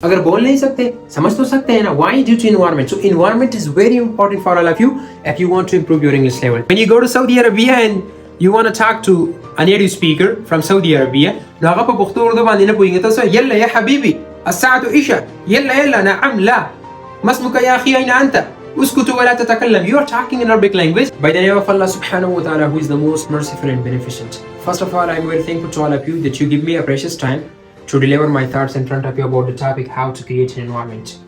अगर बोल नहीं सकते समझ तो सकते हैं ना. Why? Due to environment. So environment is very important for all of you if you want to improve your English level. When you go to Saudi Arabia and you want to talk to a native speaker from Saudi Arabia, ناقة بختور طبعا هنا بوينغ تصل يلا يا حبيبي الساعة عشاء يلا نعم لا ما اسمك يا أخي أين أنت اسكت ولا تتكلم. You are talking in Arabic language by the name of Allah subhanahu wa ta'ala, who is the most merciful and beneficent. First of all, I am very thankful to all of you that you give me a precious time to deliver my thoughts in front of you about the topic how to create an environment.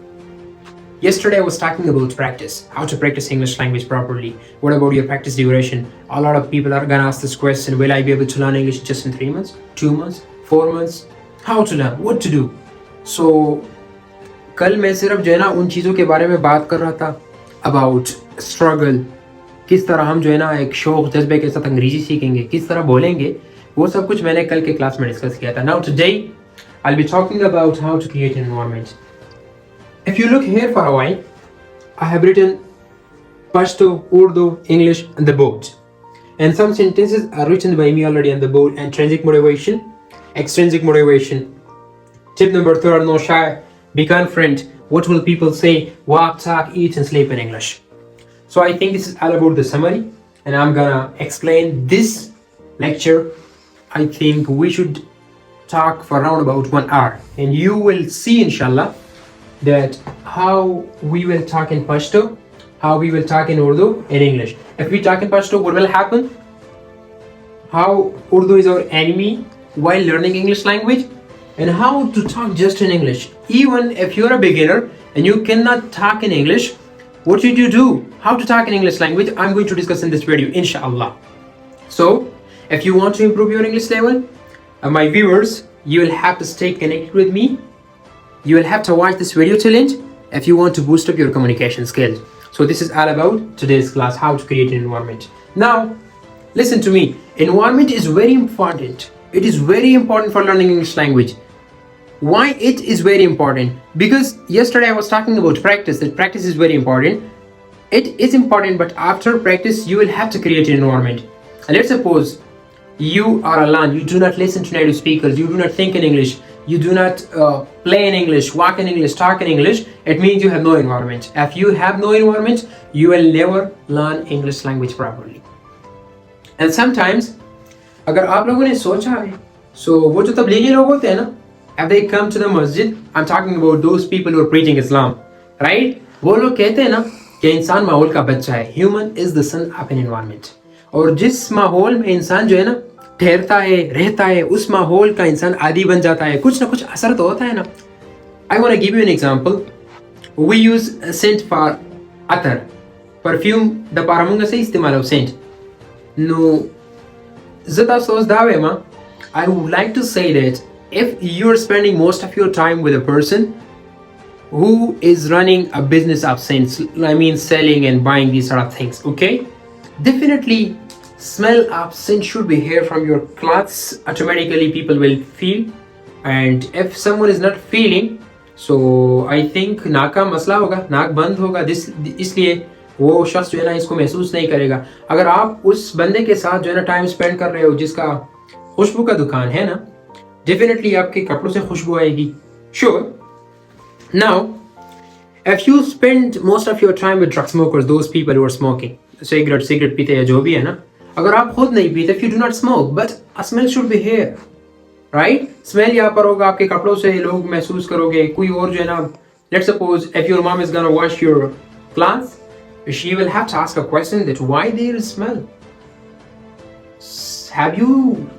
Yesterday I was talking about practice, how to practice English language properly. What about your practice duration? A lot of people are gonna ask this question, will I be able to learn English just in 3 months, 2 months, 4 months? How to learn, what to do? So कल मैं सिर्फ जो है ना उन चीज़ों के बारे में बात कर रहा था about struggle, किस तरह हम जो है ना एक शौक जज्बे के साथ अंग्रेजी सीखेंगे, किस तरह बोलेंगे, वो सब कुछ मैंने कल के क्लास में डिस्कस किया था. Now today I'll be talking about how to create an environment. If you look here for a while, I have written Pashto, Urdu, English on the board. And some sentences are written by me already on the board. Intrinsic motivation, extrinsic motivation. Tip number 3, no shy, be confident. What will people say? Walk, talk, eat and sleep in English. So I think this is all about the summary. And I'm gonna explain this lecture. I think we should talk for around about 1 hour. And you will see inshallah that how we will talk in Pashto, how we will talk in Urdu and English. If we talk in Pashto, what will happen? How Urdu is our enemy while learning English language, and how to talk just in English. Even if you're a beginner and you cannot talk in English, what should you do? How to talk in English language, I'm going to discuss in this video, inshallah. So, if you want to improve your English level, my viewers, you will have to stay connected with me. You will have to watch this video till end if you want to boost up your communication skills. So this is all about today's class, how to create an environment. Now, listen to me. Environment is very important. It is very important for learning English language. Why it is very important? Because yesterday I was talking about practice, that practice is very important. It is important, but after practice, you will have to create an environment. And let's suppose you are alone, you do not listen to native speakers, you do not think in English, you do not play in English, walk in English, talk in English, it means you have no environment. If you have no environment, you will never learn English language properly. And sometimes, अगर आप लोगों ने सोचा है, so वो जो तबलीगी लोग होते हैं ना, if they come to the masjid, I'm talking about those people who are preaching Islam, right? वो लोग कहते हैं ना कि इंसान माहौल का बच्चा है. Human is the son of an environment. और जिस माहौल में इंसान जो है ना ठहरता है, रहता है, उस माहौल का इंसान आदी बन जाता है. कुछ ना कुछ असर तो होता है ना. I want to give you an example. We use scent for atar. Perfume da paramunga se istimal of scent. No, zata sos davema. I would like to say that if you're spending most of your time with a person who is running a business of scents, I mean selling and buying these sort of things, okay? Definitely smell of scent should be here from your clothes. Automatically people will feel, and if someone is not feeling, so I think नाक का मसला होगा, नाक बंद होगा, इसलिए वो शख्स जो है ना इसको महसूस नहीं करेगा. अगर आप उस बंदे के साथ जो है ना टाइम स्पेंड कर रहे हो जिसका खुशबू का दुकान है ना, डेफिनेटली आपके कपड़ों से खुशबू आएगी. Sure. Now, if you spend most of your time with drug smokers, those people who are smoking, cigarette पीते हैं जो भी है ना, अगर आप खुद नहीं पीते, if you do not smoke, but a smell should be here, right? Smell यहाँ पर होगा, आपके कपड़ों से लोग महसूस करोगे. कोई और जो है ना, let's suppose if your mom is gonna wash your clothes, she will have to ask a question that why there is smell? Have you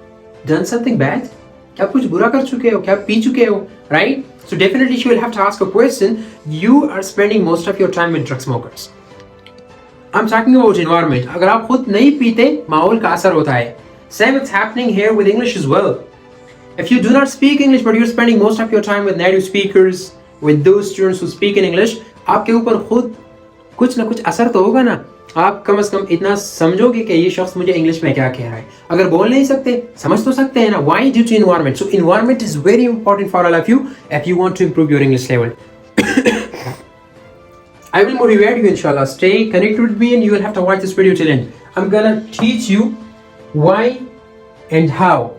done something bad? क्या कुछ बुरा कर चुके हो, क्या पी चुके हो, right? So definitely she will have to ask a question. You are spending most of your time with drug smokers. I'm talking about environment. अगर आप खुद नहीं पीते, माहौल का असर होता है. Same it's happening here with English as well. If you do not speak English but you're spending most of your time with native speakers, with those students who speak in English, आपके ऊपर खुद कुछ ना कुछ असर तो होगा ना. आप कम से कम इतना समझोगे कि ये शख्स मुझे इंग्लिश में क्या कह रहा है. अगर बोल नहीं सकते, समझ तो सकते हैं ना. Why? Due to environment. So environment is very important for all of you if you want to improve your English level. I will motivate you inshallah. Stay connected with me and you will have to watch this video till end. I'm gonna teach you why and how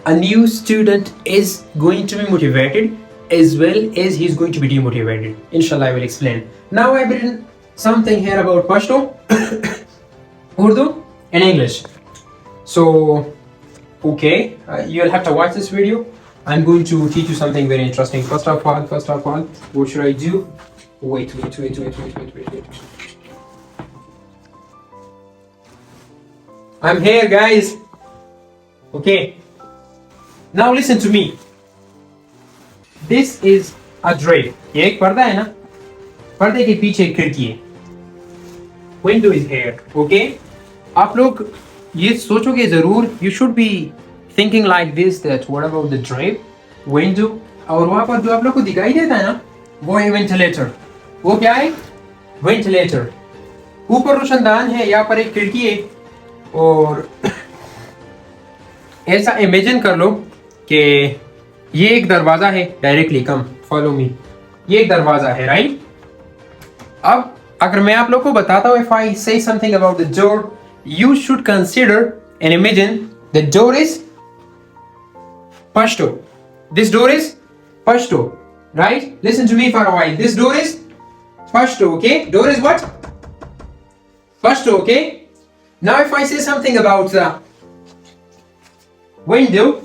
a new student is going to be motivated as well as he's going to be demotivated. Inshallah, I will explain. Now I've written something here about Pashto, Urdu, and English. So, okay, you'll have to watch this video. I'm going to teach you something very interesting. First of all, what should I do? Wait. I'm here, guys. Okay. Now listen to me. This is a drape. ये एक पर्दा है ना? पर्दे के पीछे एक खिड़की है. Window is here. Okay? आप लोग ये सोचोगे जरूर. You should be thinking like this, that what about the drape, window, और वहाँ पर जो आप लोग को दिखाई देता है ना, वो है वेंटिलेटर. वो क्या है? वेंटिलेटर. ऊपर रोशनदान है, यहाँ पर एक खिड़की है, और ऐसा इमेजिन कर लो कि ये एक दरवाजा है. Directly come follow me. ये एक दरवाजा है, राइट? अब अगर मैं आप लोग को बताता हूँ, if I say something about the door, you should consider and imagine the door is Pashto. This door is Pashto, right? Listen to me for a while. This door is Pashto, okay? Door is what? Pashto, okay? Now if I say something about the window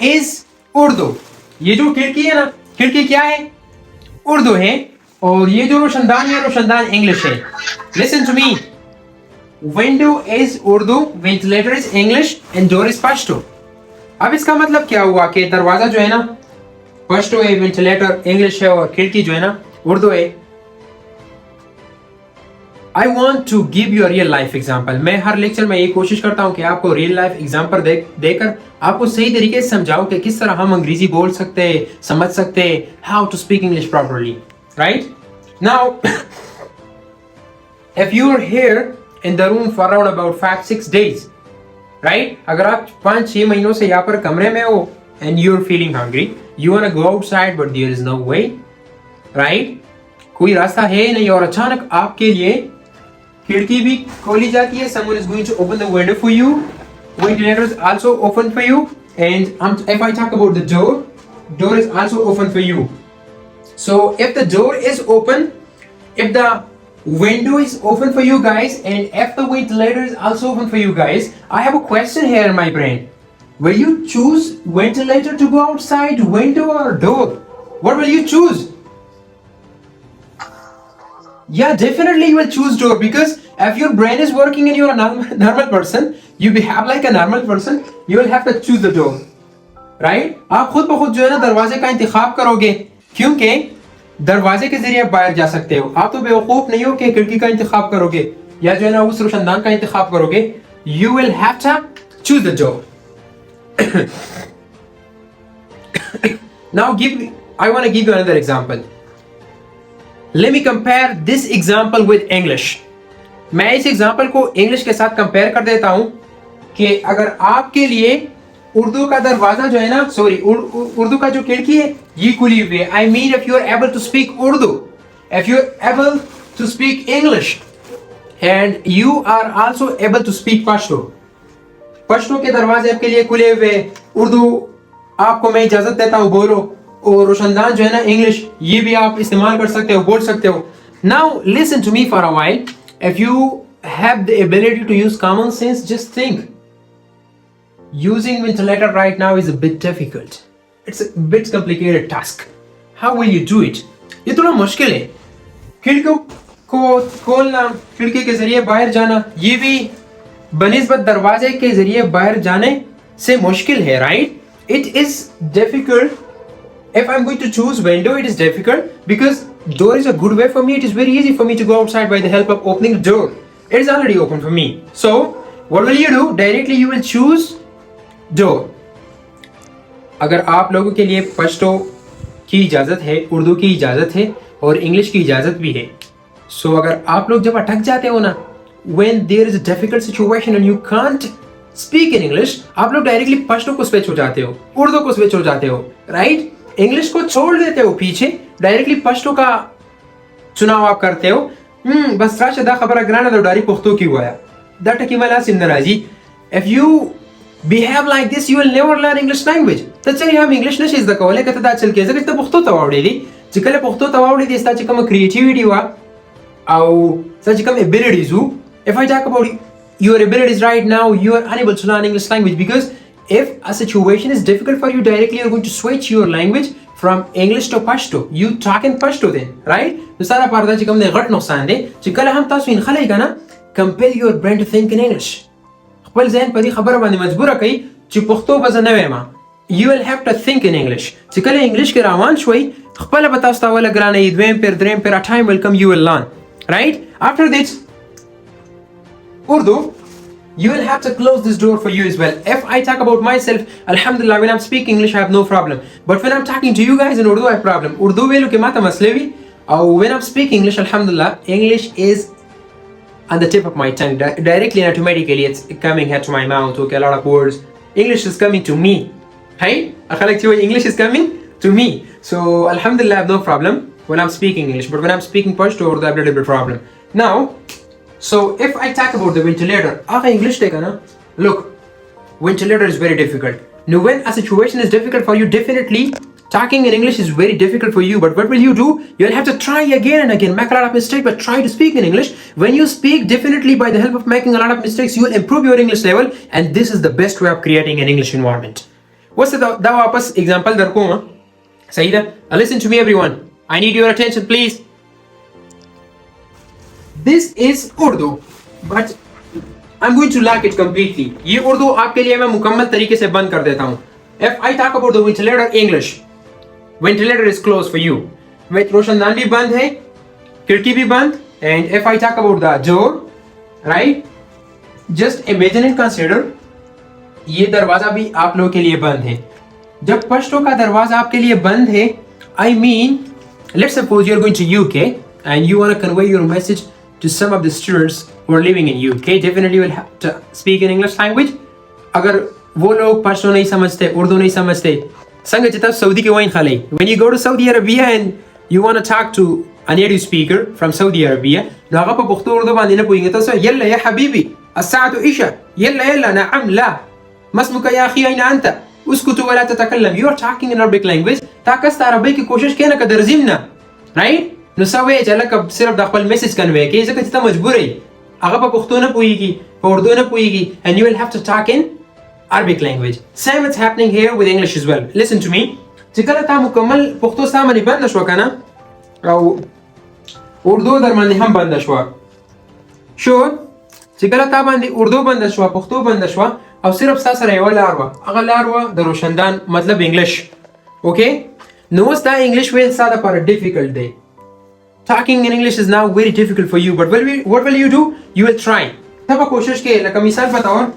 is Urdu. ये जो खिड़की है ना, खिड़की क्या है? उर्दू है. और ये जो रोशनदान है, रोशनदान इंग्लिश है. Listen to me. Window is Urdu, ventilator is English, and door is Pashto. अब इसका मतलब क्या हुआ कि दरवाजा जो है ना पश्तो है, वेंटिलेटर इंग्लिश है, और खिड़की जो है ना उर्दू है. I want to give you a real life example. मैं हर लेक्चर में ये कोशिश करता हूँ कि आपको रियल लाइफ एग्जाम्पल देकर आपको सही तरीके से समझाऊं कि किस तरह हम अंग्रेजी बोल सकते हैं, समझ सकते हैं, how to speak English properly, right? Now, if you are here in the room for around about 5-6 days, right? अगर आप 5-6 महीनों से यहाँ पर कमरे में हो and you are feeling hungry, you wanna go outside but there is no way, right? कोई रास्ता है नहीं, और अचानक आपके लिए खिड़की भी खोली जाती है. Someone is going to open the window for you. Ventilator is also open for you. And if I talk about the door is also open for you. So if the door is open, if the window is open for you guys, and if the ventilator is also open for you guys, I have a question here in my brain. Will you choose ventilator to go outside, window, or door? What will you choose? Yeah, definitely you will choose door, because if your brain is working and you're a normal person, you behave like a normal person, you will have to choose the door, right? आप खुद ब खुद जो है ना दरवाजे का इंतखाब करोगे, क्योंकि दरवाजे के जरिए बाहर जा सकते हो. आप तो बेवकूफ नहीं हो कि खिड़की का इंतखाब करोगे या जो है ना उस रोशनदान का इंतखाब करोगे. You will have to choose the door. Now I want to give you another example. Let me compare this example with English. मैं इस एग्जाम्पल को इंग्लिश के साथ कंपेयर कर देता हूं कि अगर आपके लिए उर्दू का दरवाजा जो है ना, सॉरी, उर्दू का जो खिड़की है ये खुली हुई है. I mean if you are able to speak Urdu, if you are able to speak English, and you are also able to speak Pashto. Pashto के दरवाजे आपके लिए खुले हुए. उर्दू आपको मैं इजाजत देता हूँ, बोलो. और रोशनदान जो है ना इंग्लिश, ये भी आप इस्तेमाल कर सकते हो, बोल सकते हो. Now listen to me for a while. If you have the ability to use common sense, just think. Using ventilator right now is a bit difficult. It's a bit complicated task. How will you do it? ये थोड़ा मुश्किल है. खिड़कियों को खोलना, खिड़की के जरिए बाहर जाना, ये भी बनिस्बत दरवाजे के जरिए बाहर जाने से मुश्किल है, right? It is difficult. If I'm going to choose window, it is difficult because door is a good way for me. It is very easy for me to go outside by the help of opening the door. It is already open for me. So what will you do? Directly you will choose door. अगर आप लोगों के लिए पश्तो की इजाज़त है, उर्दू की इजाज़त है और इंग्लिश की इजाज़त भी है. So अगर आप लोग जब अटक जाते हो ना, when there is a difficult situation and you can't speak in English, आप लोग डायरेक्टली पश्तो को स्विच हो जाते हो, उर्दू को स्विच हो जाते हो, राइट? इंग्लिश को छोड़ देते हो पीछे, डायरेक्टली पश्तो का चुनाव आप करते हो. बस राशदा खबर अग्राना दो डारी पुख्तो की हुआ है. दट की वाला सिंदराजी. If you behave like this, you will never learn English language. ته چې هم انګلیش نشي زده کولای کته دا چل کې ځکه ته پښتو ته واوړې دي چې کله پښتو ته واوړې دي ستا چې کوم کریټیویټي وا او ستا چې کوم ابیلیټیز وو. If I talk about your abilities right now, you are unable to learn English language because if a situation is difficult for you, directly you're going to switch your language from English to Pashto. You talk in Pashto then, right? نو سره پردا چې کوم نه غټ نقصان دی چې کله هم تاسو ان خلای کنه compel your brain to think in English. خپل ذهن په دې خبره باندې مجبور کړئ چې پښتو به زه نه وایم. You will have to think in English. چې کله انګلیش کې روان شوي خپل به تاسو ته ولا ګرانه دویم پر دریم پر a time will come you will learn. Right? After this Urdu, you will have to close this door for you as well. If I talk about myself, alhamdulillah, when I'm speaking English, I have no problem. But when I'm talking to you guys in Urdu, I have problem. Urdu welu ke mata maslevi. When I'm speaking English, alhamdulillah, English is on the tip of my tongue. Directly and automatically, it's coming here to my mouth. Okay, a lot of words. English is coming to me. Hey? English is coming to me. So, alhamdulillah, I have no problem when I'm speaking English. But when I'm speaking Pashto, Urdu, I have a little bit problem. Now, so if I talk about the ventilator, English look, ventilator is very difficult. Now when a situation is difficult for you, definitely talking in English is very difficult for you. But what will you do? You'll have to try again and again, make a lot of mistakes, but try to speak in English. When you speak, definitely by the help of making a lot of mistakes, you will improve your English level. And this is the best way of creating an English environment. What's the example? Saida, listen to me everyone. I need your attention please. This is Urdu, but I'm going to lock it completely. ये उर्दू आपके लिए मैं मुकम्मल तरीके से बंद कर देता हूँ. If I talk about the ventilator English, ventilator is closed for you. रोशनदान भी बंद है, खिड़की भी बंद. And if I talk about the door, right? Just imagine and consider, ये दरवाजा भी आप लोगों के लिए बंद है. जब पश्तो का दरवाजा आपके लिए बंद है, I mean, let's suppose you're going to UK and you want to convey your message to some of the students who are living in UK. Definitely you will have to speak in English language. अगर वो लोग पश्तो नहीं समझते, उर्दू नहीं समझते, संग जितना Saudi के वहीं खाली. When you go to Saudi Arabia and you want to talk to a native speaker from Saudi Arabia, ना आप पख्तो उर्दू बांधे ना पूछेंगे तो sir يلا يا حبيبي الساعة إيشة يلا نعم لا ما اسمك يا أخي أين أنت اسكت ولا تتكلم. You are talking in Arabic language. ताकस्त अरबी की कोशिश किया ना कदर जिम्ना, right? نو سوي چې لکه صرف د خپل میسج کنوي کې ځکه چې ته مجبور یې هغه په پښتو نه پوهیږي په اردو نه پوهیږي and you will have to talk in Arabic language. Same it's happening here with English as well. Listen to me. چې کله تا مکمل پښتو سامنے بند شو کنه او اردو در باندې هم بند شو شو چې کله تا باندې اردو بند شو پښتو بند شو او صرف تاسو سره یو لار و هغه لار و د روشندان مطلب انګلیش. اوکې نو اوس دا انګلیش ویل ساده پر difficult دی. Talking in English is now very difficult for you, but what will you do? You will try. तब कोशिश के लगा मिसाल बताओ.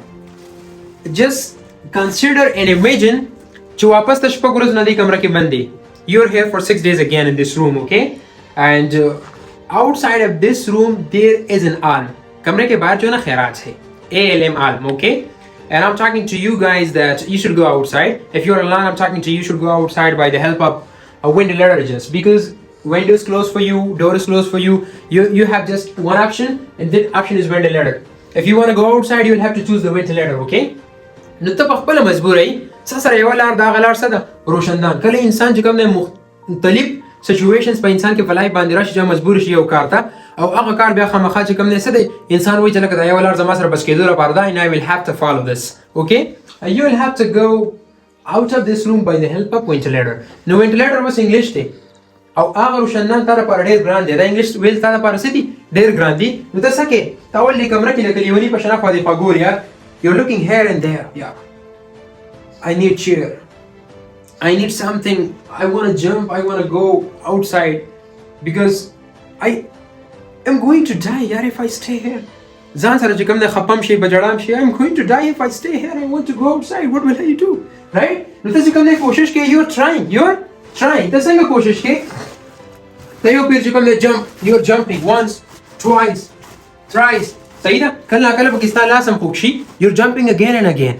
Just consider and imagine जो वापस तशपा गुरुज नदी कमरा के बंदी. You're here for 6 days again in this room, okay? And outside of this room there is an alm. कमरे के बाहर जो ना खैरात है. ALM alm, okay? And I'm talking to you guys that you should go outside. If you're alone, I'm talking to you should go outside by the help of a ventilator just because window is closed for you, door is closed for you. You have just one option, and that option is ventilator. If you want to go outside, you will have to choose the ventilator, okay? نو ته په خپل مجبورۍ سره یو لار دا غلار څه ده روشندان. کله انسان چې کوم نه مختلف سچويشنز په انسان کې فلای باندې راشي چې مجبور شي یو کار ته او هغه کار بیا خامخا چې کوم نه څه دی انسان وایي چې لکه دا یو لار زما سره بس کېدو لپاره دا and I will have to follow this, okay? And you will have to go out of this room by the help of ventilator. نو ventilator was English دی او هغه روشندان تر پر ډیر ګران دی. دا انګلیش ویل تر پر سدي ډیر ګران دی. نو تاسو کې تاول دې کمره کې لکه لیونی په شنه خو دې فګور یا you're looking here and there. Yeah, I need chair, I need something, I want to jump, I want to go outside because I am going to die yaar if I stay here. ځان سره چې کوم نه خپم شي بجړام شي I'm going to die if I stay here. I want to go outside. What will I do, right? نو تاسو کوم نه کوشش کې you're trying تاسو څنګه کوشش کې ته یو پیر چې کوم نه jump you're jumping once twice thrice صحیح ده کله کله په کیستا لازم خوښ شي you're jumping again and again.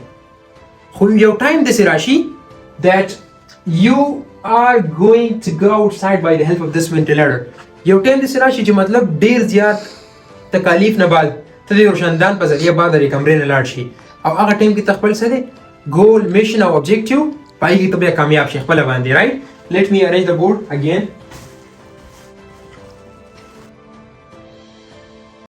خو یو ټایم د سراشي that you are going to go outside by the help of this ventilator. یو ټایم د سراشي چې مطلب ډیر زیات تکالیف نه بعد ته د روشندان په ذریعہ بعد لري کمرې نه لاړ شي او هغه ټیم کې خپل څه دی ګول میشن او objective پای کې ته بیا کامیاب شې خپل باندې right let me arrange the board again